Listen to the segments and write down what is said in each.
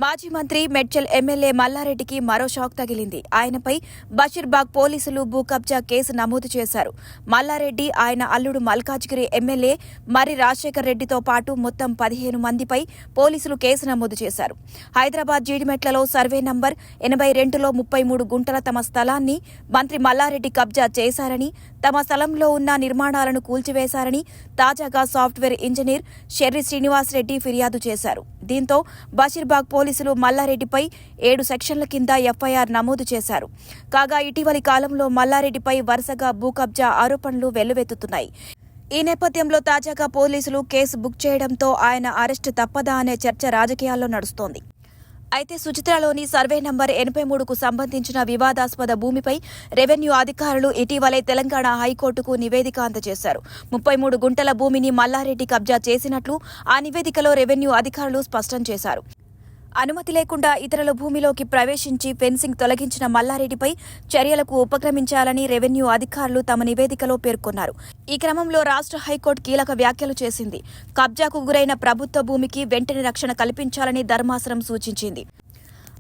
మాజీ మంత్రి మెడ్చల్ ఎమ్మెల్యే మల్లారెడ్డికి మరో షాక్ తగిలింది. ఆయనపై బషీర్బాగ్ పోలీసులు భూ కబ్జా కేసు నమోదు చేశారు. మల్లారెడ్డి, ఆయన అల్లుడు మల్కాజ్గిరి ఎమ్మెల్యే మరి రాజశేఖర్ రెడ్డితో పాటు మొత్తం 15 మందిపై పోలీసులు కేసు నమోదు చేశారు. హైదరాబాద్ జీడిమెట్లలో సర్వే నంబర్ 82లో 33 గుంటల తమ స్థలాన్ని మంత్రి మల్లారెడ్డి కబ్జా చేశారని, తమ స్థలంలో ఉన్న నిర్మాణాలను కూల్చివేశారని తాజాగా సాఫ్ట్వేర్ ఇంజనీర్ షెర్రి శ్రీనివాసరెడ్డి ఫిర్యాదు చేశారు. దీంతో బషీర్బాగ్ పోలీసులు మల్లారెడ్డిపై 7 సెక్షన్ల కింద ఎఫ్ఐఆర్ నమోదు చేశారు. కాగా ఇటీవలి కాలంలో మల్లారెడ్డిపై వరుసగా భూ కబ్జా ఆరోపణలు వెల్లువెత్తుతున్నాయి. ఈ నేపథ్యంలో తాజాగా పోలీసులు కేసు బుక్ చేయడంతో ఆయన అరెస్టు తప్పదా అనే చర్చ రాజకీయాల్లో నడుస్తోంది. అయితే సుచిత్రలోని సర్వే నంబర్ 83కు సంబంధించిన వివాదాస్పద భూమిపై రెవెన్యూ అధికారులు ఇటీవలే తెలంగాణ హైకోర్టుకు నివేదిక అందజేశారు. 33 గుంటల భూమిని మల్లారెడ్డి కబ్జా చేసినట్లు ఆ నివేదికలో రెవెన్యూ అధికారులు స్పష్టం చేశారు. అనుమతి లేకుండా ఇతరుల భూమిలోకి ప్రవేశించి ఫెన్సింగ్ తొలగించిన మల్లారెడ్డిపై చర్యలకు ఉపక్రమించాలని రెవెన్యూ అధికారులు తమ నివేదికలో పేర్కొన్నారు. ఈ క్రమంలో రాష్ట్ర హైకోర్టు కీలక వ్యాఖ్యలు చేసింది. కబ్జాకు గురైన ప్రభుత్వ భూమికి వెంటనే రక్షణ కల్పించాలని ధర్మాసనం సూచించింది.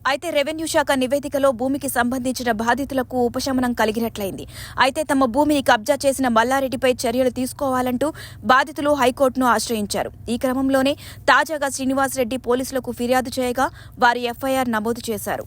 అయితే రెవెన్యూ శాఖ నివేదికలో భూమికి సంబంధించిన బాధితులకు ఉపశమనం కలిగినట్లయింది. అయితే తమ భూమిని కబ్జా చేసిన మల్లారెడ్డిపై చర్యలు తీసుకోవాలంటూ బాధితులు హైకోర్టును ఆశ్రయించారు. ఈ క్రమంలోనే తాజాగా శ్రీనివాసరెడ్డి పోలీసులకు ఫిర్యాదు చేయగా వారు ఎఫ్ఐఆర్ నమోదు చేశారు.